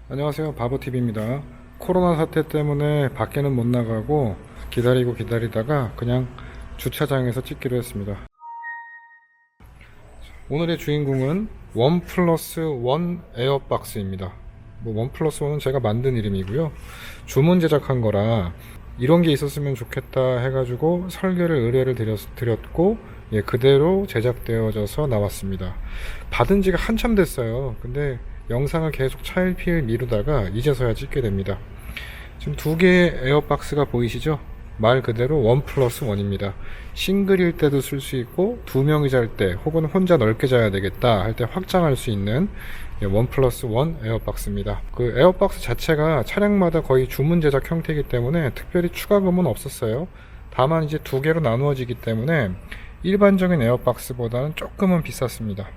안녕하세요, 바보TV입니다. 코로나 사태 때문에 밖에는 못 나가고 기다리다가 그냥 주차장에서 찍기로 했습니다. 오늘의 주인공은 원 플러스 원 에어박스입니다. 원 플러스 원은 제가 만든 이름이고요, 주문 제작한 거라 이런 게 있었으면 좋겠다 해가지고 설계를 의뢰를 드렸고, 그대로 제작되어져서 나왔습니다. 받은 지가 한참 됐어요. 근데 영상을 계속 차일피일 미루다가 이제서야 찍게 됩니다. 지금 두 개의 에어박스가 보이시죠? 말 그대로 원 플러스 원입니다. 싱글일 때도 쓸 수 있고, 두 명이 잘 때 혹은 혼자 넓게 자야 되겠다 할 때 확장할 수 있는 원 플러스 원 에어박스입니다. 그 에어박스 자체가 차량마다 거의 주문 제작 형태이기 때문에 특별히 추가금은 없었어요. 다만 이제 두 개로 나누어지기 때문에 일반적인 에어박스보다는 조금은 비쌌습니다.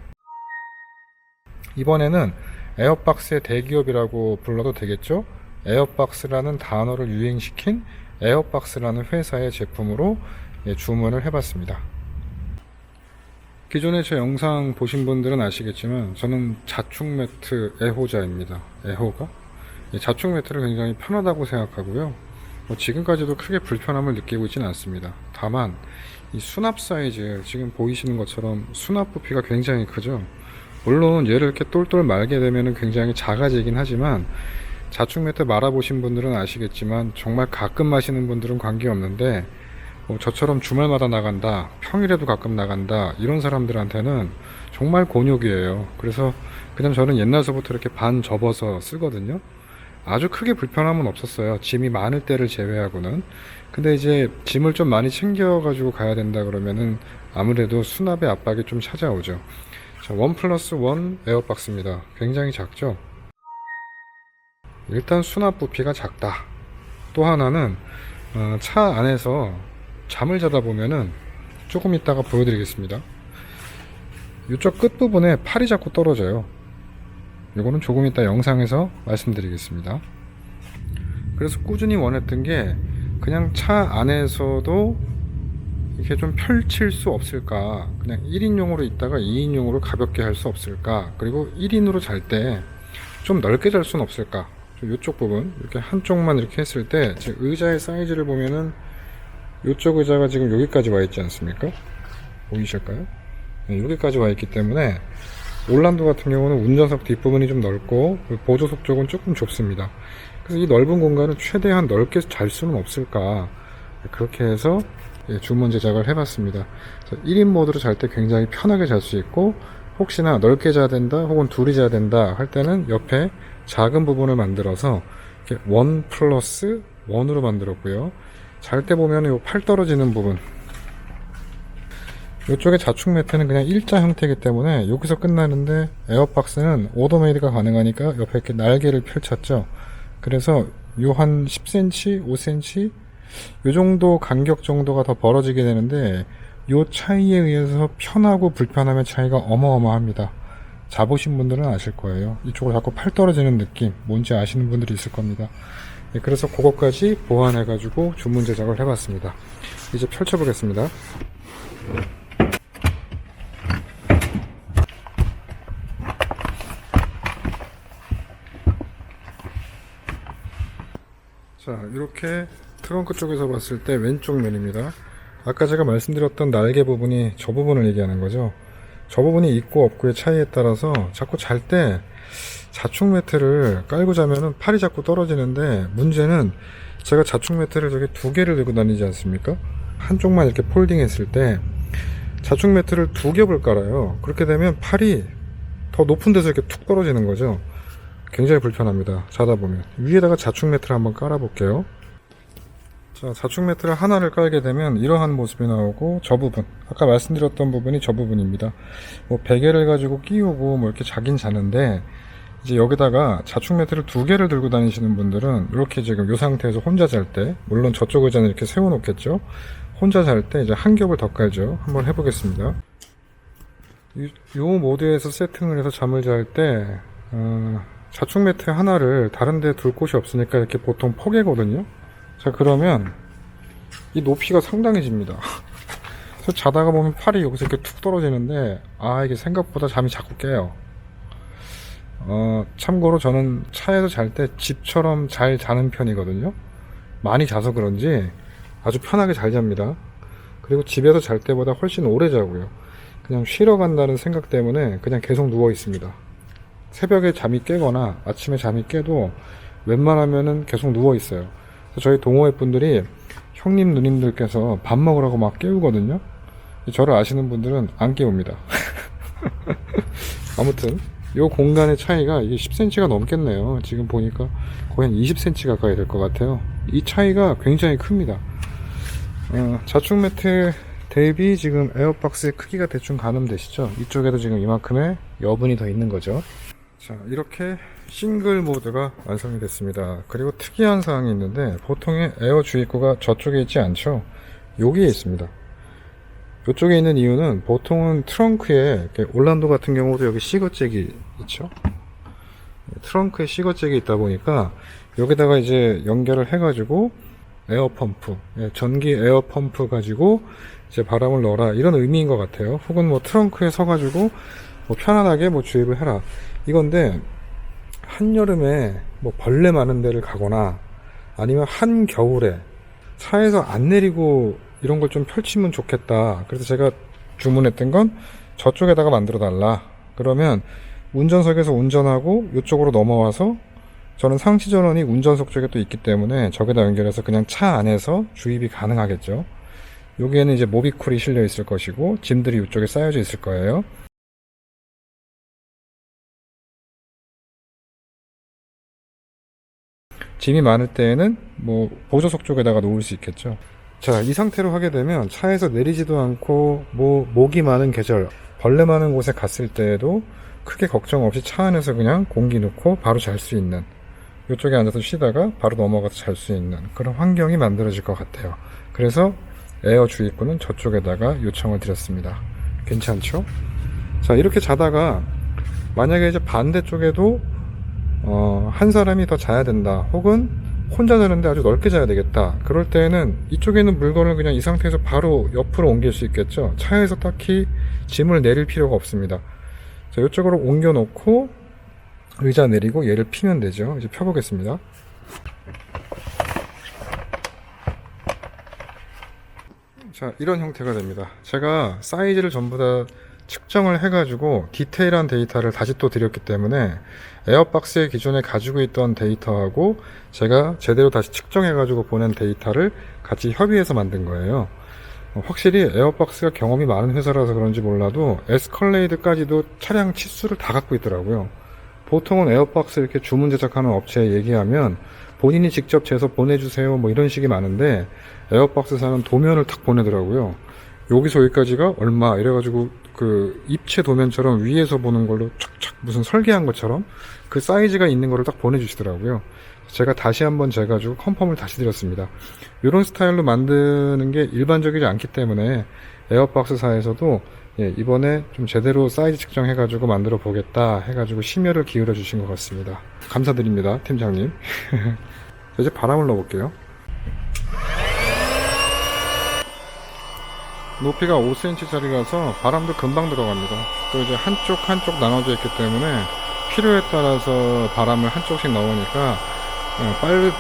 이번에는 에어박스의 대기업이라고 불러도 되겠죠? 에어박스라는 단어를 유행시킨 에어박스라는 회사의 제품으로 주문을 해봤습니다. 기존에 제 영상 보신 분들은 아시겠지만 저는 자축 매트 애호자입니다. 애호가? 자축 매트를 굉장히 편하다고 생각하고요, 지금까지도 크게 불편함을 느끼고 있지는 않습니다. 다만 이 수납 사이즈, 지금 보이시는 것처럼 수납 부피가 굉장히 크죠. 물론 얘를 이렇게 똘똘 말게 되면 굉장히 작아지긴 하지만, 자축 매트 말아보신 분들은 아시겠지만 정말 가끔 마시는 분들은 관계없는데, 저처럼 주말마다 나간다, 평일에도 가끔 나간다, 이런 사람들한테는 정말 곤욕이에요. 그래서 그냥 저는 옛날서부터 이렇게 반 접어서 쓰거든요. 아주 크게 불편함은 없었어요, 짐이 많을 때를 제외하고는. 근데 이제 짐을 좀 많이 챙겨 가지고 가야 된다 그러면은 아무래도 수납의 압박이 좀 찾아오죠. 원 플러스 원 에어박스입니다. 굉장히 작죠? 일단 수납 부피가 작다. 또 하나는 차 안에서 잠을 자다 보면은, 조금 이따가 보여드리겠습니다, 이쪽 끝부분에 팔이 자꾸 떨어져요. 이거는 조금 이따 영상에서 말씀드리겠습니다. 그래서 꾸준히 원했던 게, 그냥 차 안에서도 이렇게 좀 펼칠 수 없을까, 그냥 1인용으로 있다가 2인용으로 가볍게 할 수 없을까, 그리고 1인으로 잘 때 좀 넓게 잘 수는 없을까. 이쪽 부분 이렇게 한쪽만 이렇게 했을 때, 지금 의자의 사이즈를 보면은 이쪽 의자가 지금 여기까지 와 있지 않습니까? 보이실까요? 여기까지 와 있기 때문에 올란도 같은 경우는 운전석 뒷부분이 좀 넓고 보조석 쪽은 조금 좁습니다. 그래서 이 넓은 공간을 최대한 넓게 잘 수는 없을까, 그렇게 해서 주문 제작을 해봤습니다. 1인 모드로 잘 때 굉장히 편하게 잘 수 있고, 혹시나 넓게 자야 된다 혹은 둘이 자야 된다 할 때는 옆에 작은 부분을 만들어서 이렇게 원 플러스 원으로 만들었고요. 잘 때 보면 이 팔 떨어지는 부분, 이쪽에 자축 매트는 그냥 일자 형태이기 때문에 여기서 끝나는데, 에어박스는 오더메이드가 가능하니까 옆에 이렇게 날개를 펼쳤죠. 그래서 요 한 10cm, 5cm 요 정도 간격 정도가 더 벌어지게 되는데, 요 차이에 의해서 편하고 불편함의 차이가 어마어마합니다. 자보신 분들은 아실 거예요. 이쪽으로 자꾸 팔 떨어지는 느낌, 뭔지 아시는 분들이 있을 겁니다. 그래서 그것까지 보완해 가지고 주문 제작을 해봤습니다. 이제 펼쳐 보겠습니다. 자, 이렇게 트렁크 쪽에서 봤을 때 왼쪽 면입니다. 아까 제가 말씀드렸던 날개 부분이 저 부분을 얘기하는 거죠. 저 부분이 있고 없고의 차이에 따라서 자꾸 잘 때 자축 매트를 깔고 자면은 팔이 자꾸 떨어지는데, 문제는 제가 자축 매트를 저기 두 개를 들고 다니지 않습니까? 한쪽만 이렇게 폴딩 했을 때 자축 매트를 두 겹을 깔아요. 그렇게 되면 팔이 더 높은 데서 이렇게 툭 떨어지는 거죠. 굉장히 불편합니다, 자다 보면. 위에다가 자축 매트를 한번 깔아 볼게요. 자, 자축 매트를 하나를 깔게 되면 이러한 모습이 나오고, 저 부분, 아까 말씀드렸던 부분이 저 부분입니다. 뭐 베개를 가지고 끼우고 뭐 이렇게 자긴 자는데, 이제 여기다가 자축 매트를 두 개를 들고 다니시는 분들은 이렇게 지금 이 상태에서 혼자 잘 때, 물론 저쪽 의자는 이렇게 세워 놓겠죠. 혼자 잘 때 이제 한 겹을 더 깔죠. 한번 해보겠습니다. 이 모드에서 세팅을 해서 잠을 잘 때 자축 매트 하나를 다른 데 둘 곳이 없으니까 이렇게 보통 포개거든요. 자, 그러면 이 높이가 상당해집니다. 그래서 자다가 보면 팔이 여기서 이렇게 툭 떨어지는데, 이게 생각보다 잠이 자꾸 깨요. 참고로 저는 차에서 잘 때 집처럼 잘 자는 편이거든요. 많이 자서 그런지 아주 편하게 잘 잡니다. 그리고 집에서 잘 때보다 훨씬 오래 자고요. 그냥 쉬러 간다는 생각 때문에 그냥 계속 누워 있습니다. 새벽에 잠이 깨거나 아침에 잠이 깨도 웬만하면은 계속 누워 있어요. 저희 동호회 분들이, 형님 누님들께서 밥 먹으라고 막 깨우거든요. 저를 아시는 분들은 안 깨웁니다. 아무튼 이 공간의 차이가 이게 10cm가 넘겠네요. 지금 보니까 거의 한 20cm 가까이 될 것 같아요. 이 차이가 굉장히 큽니다. 자축 매트 대비 지금 에어박스의 크기가 대충 가늠되시죠? 이쪽에도 지금 이만큼의 여분이 더 있는 거죠. 자, 이렇게 싱글 모드가 완성이 됐습니다. 그리고 특이한 사항이 있는데, 보통의 에어 주입구가 저쪽에 있지 않죠? 여기에 있습니다. 이쪽에 있는 이유는, 보통은 트렁크에, 올란도 같은 경우도 여기 시거잭이 있죠? 트렁크에 시거잭이 있다 보니까 여기다가 이제 연결을 해가지고 에어펌프, 전기 에어펌프 가지고 이제 바람을 넣어라, 이런 의미인 것 같아요. 혹은 뭐 트렁크에 서가지고 뭐 편안하게 뭐 주입을 해라, 이건데, 한여름에 뭐 벌레 많은 데를 가거나 아니면 한겨울에 차에서 안 내리고 이런 걸 좀 펼치면 좋겠다. 그래서 제가 주문했던 건 저쪽에다가 만들어 달라. 그러면 운전석에서 운전하고 이쪽으로 넘어와서, 저는 상시 전원이 운전석 쪽에 또 있기 때문에 저기다 연결해서 그냥 차 안에서 주입이 가능하겠죠. 여기에는 이제 모비쿨이 실려 있을 것이고, 짐들이 이쪽에 쌓여져 있을 거예요. 짐이 많을 때에는 뭐 보조석 쪽에다가 놓을 수 있겠죠. 자, 이 상태로 하게 되면 차에서 내리지도 않고, 뭐 모기 많은 계절, 벌레 많은 곳에 갔을 때에도 크게 걱정 없이 차 안에서 그냥 공기 넣고 바로 잘 수 있는, 이쪽에 앉아서 쉬다가 바로 넘어가서 잘 수 있는 그런 환경이 만들어질 것 같아요. 그래서 에어 주입구는 저쪽에다가 요청을 드렸습니다. 괜찮죠? 자, 이렇게 자다가 만약에 이제 반대쪽에도 한 사람이 더 자야 된다, 혹은 혼자 자는데 아주 넓게 자야 되겠다, 그럴 때는 이쪽에 있는 물건을 그냥 이 상태에서 바로 옆으로 옮길 수 있겠죠. 차에서 딱히 짐을 내릴 필요가 없습니다. 자, 이쪽으로 옮겨 놓고 의자 내리고 얘를 피면 되죠. 이제 펴보겠습니다. 자, 이런 형태가 됩니다. 제가 사이즈를 전부 다 측정을 해가지고 디테일한 데이터를 다시 또 드렸기 때문에, 에어박스의 기존에 가지고 있던 데이터하고 제가 제대로 다시 측정해가지고 보낸 데이터를 같이 협의해서 만든 거예요. 확실히 에어박스가 경험이 많은 회사라서 그런지 몰라도 에스컬레이드까지도 차량 치수를 다 갖고 있더라고요. 보통은 에어박스 이렇게 주문 제작하는 업체에 얘기하면 본인이 직접 재서 보내주세요 뭐 이런 식이 많은데, 에어박스사는 도면을 탁 보내더라고요. 여기서 여기까지가 얼마 이래가지고 그 입체 도면처럼 위에서 보는 걸로 착착 무슨 설계한 것처럼 그 사이즈가 있는 거를 딱 보내주시더라고요. 제가 다시 한번 재가지고 컨펌을 다시 드렸습니다. 이런 스타일로 만드는 게 일반적이지 않기 때문에 에어박스사에서도 이번에 좀 제대로 사이즈 측정해가지고 만들어 보겠다 해가지고 심혈을 기울여 주신 것 같습니다. 감사드립니다, 팀장님. 이제 바람을 넣어볼게요. 높이가 5cm짜리라서 바람도 금방 들어갑니다. 또 이제 한쪽 나눠져 있기 때문에 필요에 따라서 바람을 한쪽씩 넣으니까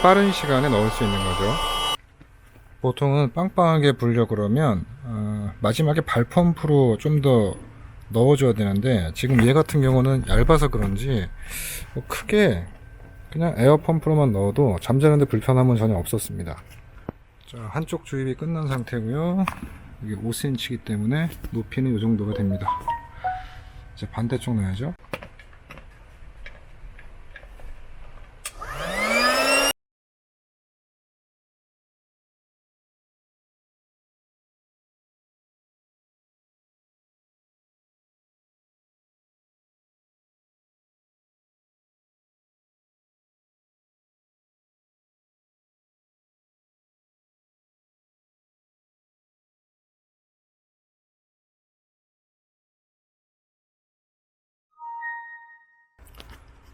빠른 시간에 넣을 수 있는 거죠. 보통은 빵빵하게 불려 그러면 마지막에 발펌프로 좀 더 넣어줘야 되는데 지금 얘 같은 경우는 얇아서 그런지 뭐 크게 그냥 에어펌프로만 넣어도 잠자는데 불편함은 전혀 없었습니다. 자, 한쪽 주입이 끝난 상태고요. 이게 5cm이기 때문에 높이는 이 정도가 됩니다. 이제 반대쪽 넣어야죠.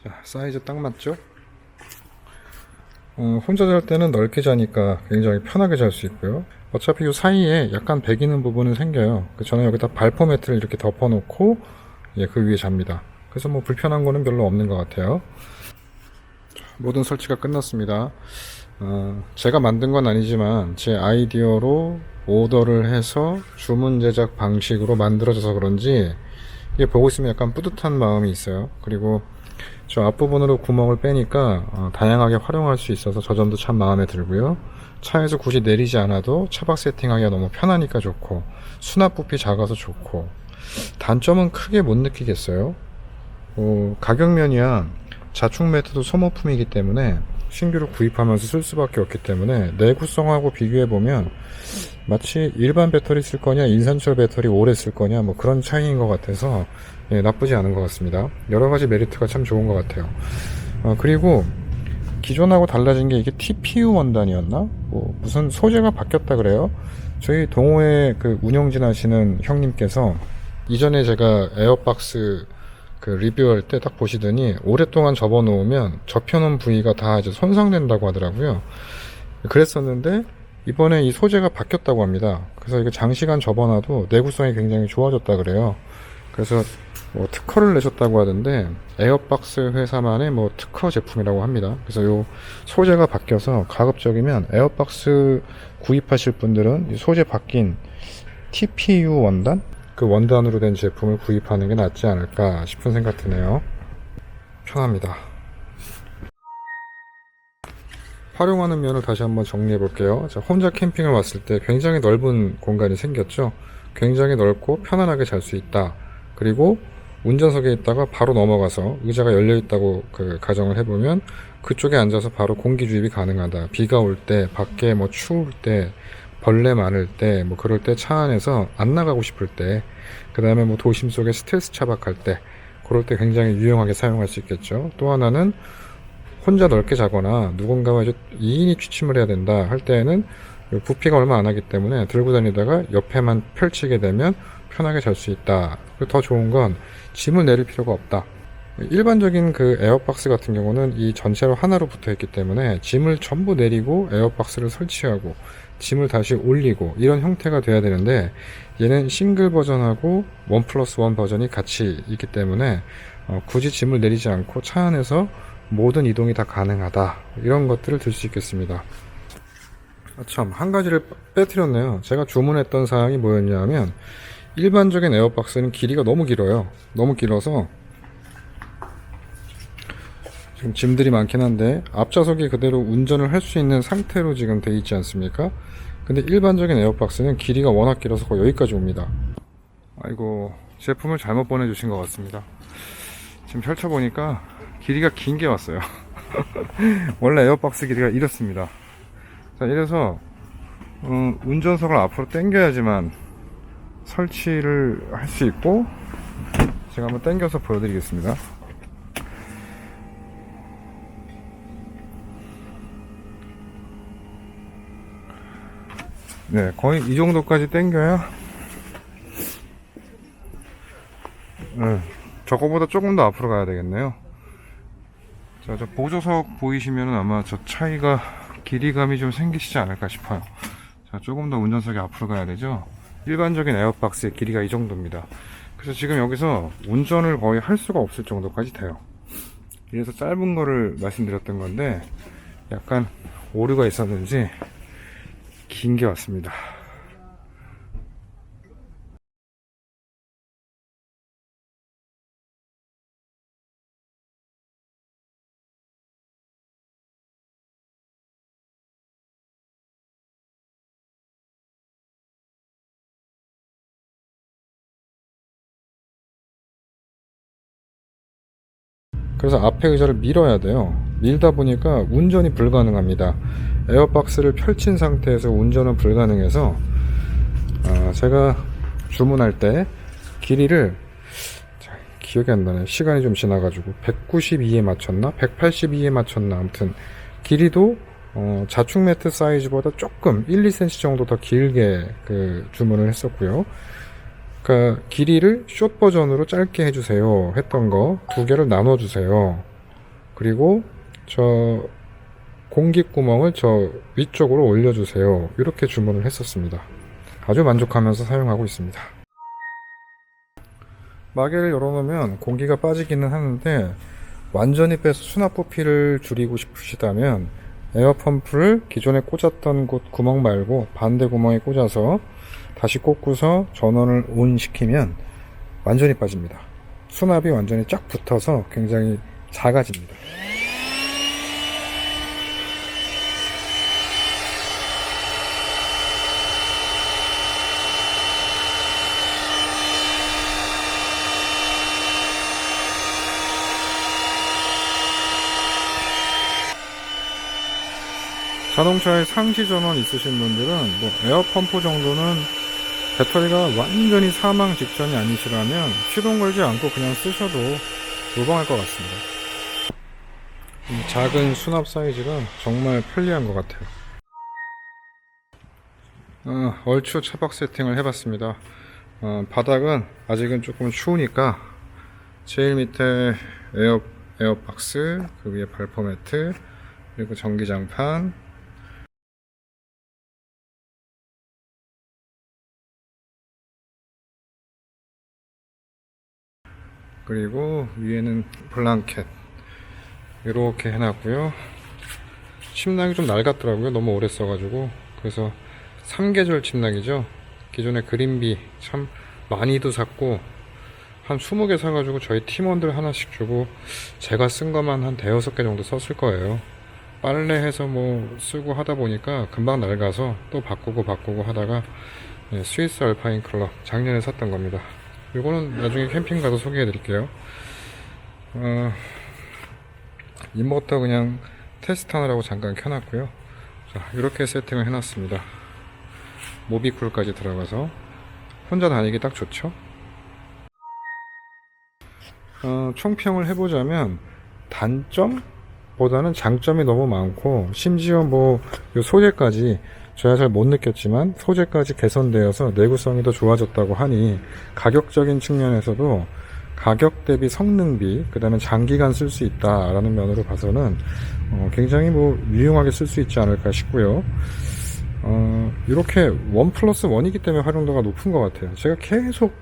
자, 사이즈 딱 맞죠? 혼자 잘 때는 넓게 자니까 굉장히 편하게 잘 수 있고요. 어차피 이 사이에 약간 배기는 부분은 생겨요. 저는 여기다 발포 매트를 이렇게 덮어놓고 그 위에 잡니다. 그래서 뭐 불편한 거는 별로 없는 것 같아요. 모든 설치가 끝났습니다. 제가 만든 건 아니지만 제 아이디어로 오더를 해서 주문 제작 방식으로 만들어져서 그런지 이게 보고 있으면 약간 뿌듯한 마음이 있어요. 그리고 저 앞부분으로 구멍을 빼니까 다양하게 활용할 수 있어서 저 점도 참 마음에 들고요. 차에서 굳이 내리지 않아도 차박 세팅하기가 너무 편하니까 좋고, 수납 부피 작아서 좋고, 단점은 크게 못 느끼겠어요. 가격면이야 자충 매트도 소모품이기 때문에 신규로 구입하면서 쓸 수밖에 없기 때문에 내구성하고 비교해보면 마치 일반 배터리 쓸 거냐 인산철 배터리 오래 쓸 거냐 뭐 그런 차이인 것 같아서 나쁘지 않은 것 같습니다. 여러가지 메리트가 참 좋은 것 같아요. 그리고 기존하고 달라진 게 이게 TPU 원단이었나? 뭐 무슨 소재가 바뀌었다 그래요. 저희 동호회 그 운영진 하시는 형님께서 이전에 제가 에어박스 그 리뷰할 때 딱 보시더니 오랫동안 접어 놓으면 접혀놓은 부위가 다 이제 손상된다고 하더라고요. 그랬었는데 이번에 이 소재가 바뀌었다고 합니다. 그래서 이게 장시간 접어놔도 내구성이 굉장히 좋아졌다 그래요. 그래서 뭐 특허를 내셨다고 하던데 에어박스 회사만의 뭐 특허 제품이라고 합니다. 그래서 요 소재가 바뀌어서 가급적이면 에어박스 구입하실 분들은 이 소재 바뀐 TPU 원단? 그 원단으로 된 제품을 구입하는 게 낫지 않을까 싶은 생각 드네요. 편합니다. 활용하는 면을 다시 한번 정리해 볼게요. 자, 혼자 캠핑을 왔을 때 굉장히 넓은 공간이 생겼죠. 굉장히 넓고 편안하게 잘 수 있다. 그리고 운전석에 있다가 바로 넘어가서 의자가 열려 있다고 가정을 해보면 그쪽에 앉아서 바로 공기 주입이 가능하다. 비가 올 때, 밖에 뭐 추울 때, 벌레 많을 때, 뭐 그럴 때 차 안에서 안 나가고 싶을 때, 그 다음에 뭐 도심 속에 스트레스 차박할 때, 그럴 때 굉장히 유용하게 사용할 수 있겠죠. 또 하나는 혼자 넓게 자거나 누군가와 이제 2인이 취침을 해야 된다 할 때에는 부피가 얼마 안 하기 때문에 들고 다니다가 옆에만 펼치게 되면 편하게 잘 수 있다. 그리고 더 좋은 건 짐을 내릴 필요가 없다. 일반적인 그 에어박스 같은 경우는 이 전체로 하나로 붙어 있기 때문에 짐을 전부 내리고 에어박스를 설치하고 짐을 다시 올리고 이런 형태가 돼야 되는데 얘는 싱글 버전하고 1+1 버전이 같이 있기 때문에 굳이 짐을 내리지 않고 차 안에서 모든 이동이 다 가능하다. 이런 것들을 들 수 있겠습니다. 참, 한 가지를 빼뜨렸네요. 제가 주문했던 사항이 뭐였냐면 일반적인 에어박스는 길이가 너무 길어요. 너무 길어서 지금 짐들이 많긴 한데 앞좌석이 그대로 운전을 할 수 있는 상태로 지금 돼 있지 않습니까? 근데 일반적인 에어박스는 길이가 워낙 길어서 거의 여기까지 옵니다. 아이고, 제품을 잘못 보내주신 것 같습니다. 지금 펼쳐보니까 길이가 긴 게 왔어요. 원래 에어박스 길이가 이렇습니다. 자, 이래서 운전석을 앞으로 당겨야지만 설치를 할 수 있고, 제가 한번 당겨서 보여드리겠습니다. 네, 거의 이 정도까지 당겨야 저거보다 조금 더 앞으로 가야 되겠네요. 자, 저 보조석 보이시면 아마 저 차이가 길이감이 좀 생기시지 않을까 싶어요. 자, 조금 더 운전석이 앞으로 가야 되죠. 일반적인 에어박스의 길이가 이 정도입니다. 그래서 지금 여기서 운전을 거의 할 수가 없을 정도까지 돼요. 그래서 짧은 거를 말씀드렸던 건데 약간 오류가 있었는지 긴 게 왔습니다. 그래서 앞에 의자를 밀어야 돼요. 밀다 보니까 운전이 불가능합니다. 에어박스를 펼친 상태에서 운전은 불가능해서 제가 주문할 때 길이를 기억이 안 나네. 시간이 좀 지나가지고 192에 맞췄나? 182에 맞췄나? 아무튼 길이도 자축 매트 사이즈보다 조금 1, 2cm 정도 더 길게 주문을 했었고요. 그러니까 길이를 숏 버전으로 짧게 해주세요 했던 거 2개를 나눠주세요. 그리고 저 공기구멍을 저 위쪽으로 올려주세요. 이렇게 주문을 했었습니다. 아주 만족하면서 사용하고 있습니다. 마개를 열어놓으면 공기가 빠지기는 하는데 완전히 빼서 수납 부피를 줄이고 싶으시다면 에어펌프를 기존에 꽂았던 곳 구멍 말고 반대 구멍에 꽂아서 다시 꽂고서 전원을 온 시키면 완전히 빠집니다. 수납이 완전히 쫙 붙어서 굉장히 작아집니다. 자동차에 상시 전원 있으신 분들은 뭐 에어펌프 정도는 배터리가 완전히 사망 직전이 아니시라면 시동 걸지 않고 그냥 쓰셔도 무방할 것 같습니다. 작은 수납 사이즈가 정말 편리한 것 같아요. 얼추 차박 세팅을 해봤습니다. 바닥은 아직은 조금 추우니까 제일 밑에 에어박스, 그 위에 발포 매트, 그리고 전기장판, 그리고 위에는 블랑켓 이렇게 해놨고요. 침낭이 좀 낡았더라고요. 너무 오래 써가지고. 그래서 3계절 침낭이죠. 기존에 그린비 참 많이도 샀고 한 20개 사가지고 저희 팀원들 하나씩 주고 제가 쓴 것만 한 5-6개 정도 썼을 거예요. 빨래해서 뭐 쓰고 하다 보니까 금방 낡아서 또 바꾸고 하다가 스위스 알파인 클럽 작년에 샀던 겁니다. 이거는 나중에 캠핑 가서 소개해 드릴게요. 인버터 그냥 테스트 하느라고 잠깐 켜놨고요. 자, 이렇게 세팅을 해놨습니다. 모비쿨까지 들어가서 혼자 다니기 딱 좋죠. 총평을 해보자면 단점보다는 장점이 너무 많고, 심지어 뭐 요 소재까지 저야 잘 못 느꼈지만 소재까지 개선되어서 내구성이 더 좋아졌다고 하니 가격적인 측면에서도 가격 대비 성능비, 그 다음에 장기간 쓸 수 있다라는 면으로 봐서는 굉장히 뭐 유용하게 쓸 수 있지 않을까 싶고요. 이렇게 1+1이기 때문에 활용도가 높은 것 같아요. 제가 계속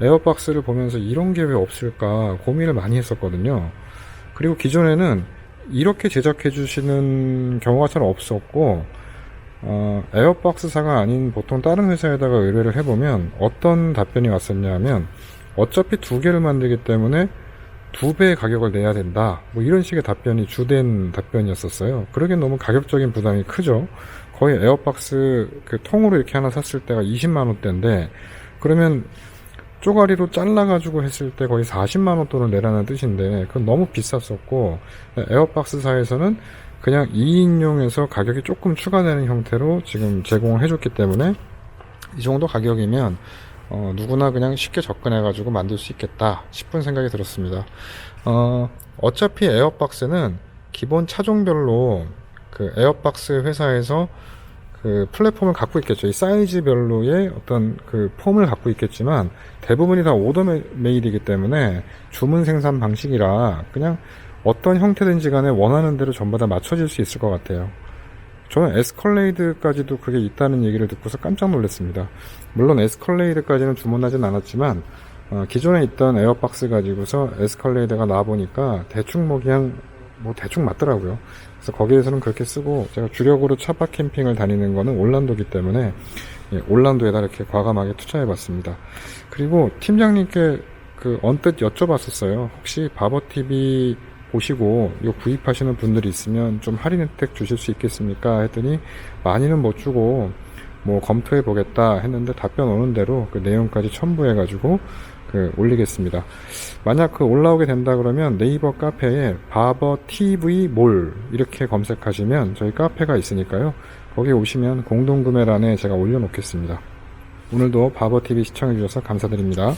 에어박스를 보면서 이런 게 왜 없을까 고민을 많이 했었거든요. 그리고 기존에는 이렇게 제작해 주시는 경우가 잘 없었고, 에어박스사가 아닌 보통 다른 회사에다가 의뢰를 해보면 어떤 답변이 왔었냐 하면 어차피 2개를 만들기 때문에 2배의 가격을 내야 된다, 뭐 이런 식의 답변이 주된 답변이었었어요. 그러기엔 너무 가격적인 부담이 크죠. 거의 에어박스 통으로 이렇게 하나 샀을 때가 20만원대인데 그러면 쪼가리로 잘라가지고 했을 때 거의 40만원 돈을 내라는 뜻인데 그건 너무 비쌌었고, 에어박스사에서는 그냥 2인용에서 가격이 조금 추가되는 형태로 지금 제공을 해줬기 때문에 이 정도 가격이면 누구나 그냥 쉽게 접근해가지고 만들 수 있겠다 싶은 생각이 들었습니다. 어차피 에어박스는 기본 차종별로 그 에어박스 회사에서 그 플랫폼을 갖고 있겠죠. 이 사이즈별로의 어떤 그 폼을 갖고 있겠지만 대부분이 다 오더 메이드이기 때문에 주문 생산 방식이라 그냥 어떤 형태든지 간에 원하는 대로 전부 다 맞춰질 수 있을 것 같아요. 저는 에스컬레이드까지도 그게 있다는 얘기를 듣고서 깜짝 놀랐습니다. 물론 에스컬레이드까지는 주문하진 않았지만 기존에 있던 에어박스 가지고서 에스컬레이드가 나와보니까 대충 뭐 그냥 뭐 대충 맞더라고요. 그래서 거기에서는 그렇게 쓰고, 제가 주력으로 차박 캠핑을 다니는 거는 올란도기 때문에 올란도에다 이렇게 과감하게 투자해봤습니다. 그리고 팀장님께 언뜻 여쭤봤었어요. 혹시 바버TV 보시고 이거 구입하시는 분들이 있으면 좀 할인 혜택 주실 수 있겠습니까? 했더니 많이는 못 주고 뭐 검토해 보겠다 했는데 답변 오는 대로 그 내용까지 첨부해 가지고 올리겠습니다. 만약 올라오게 된다 그러면 네이버 카페에 바버 TV 몰 이렇게 검색하시면 저희 카페가 있으니까요. 거기 오시면 공동구매란에 제가 올려놓겠습니다. 오늘도 바버 TV 시청해 주셔서 감사드립니다.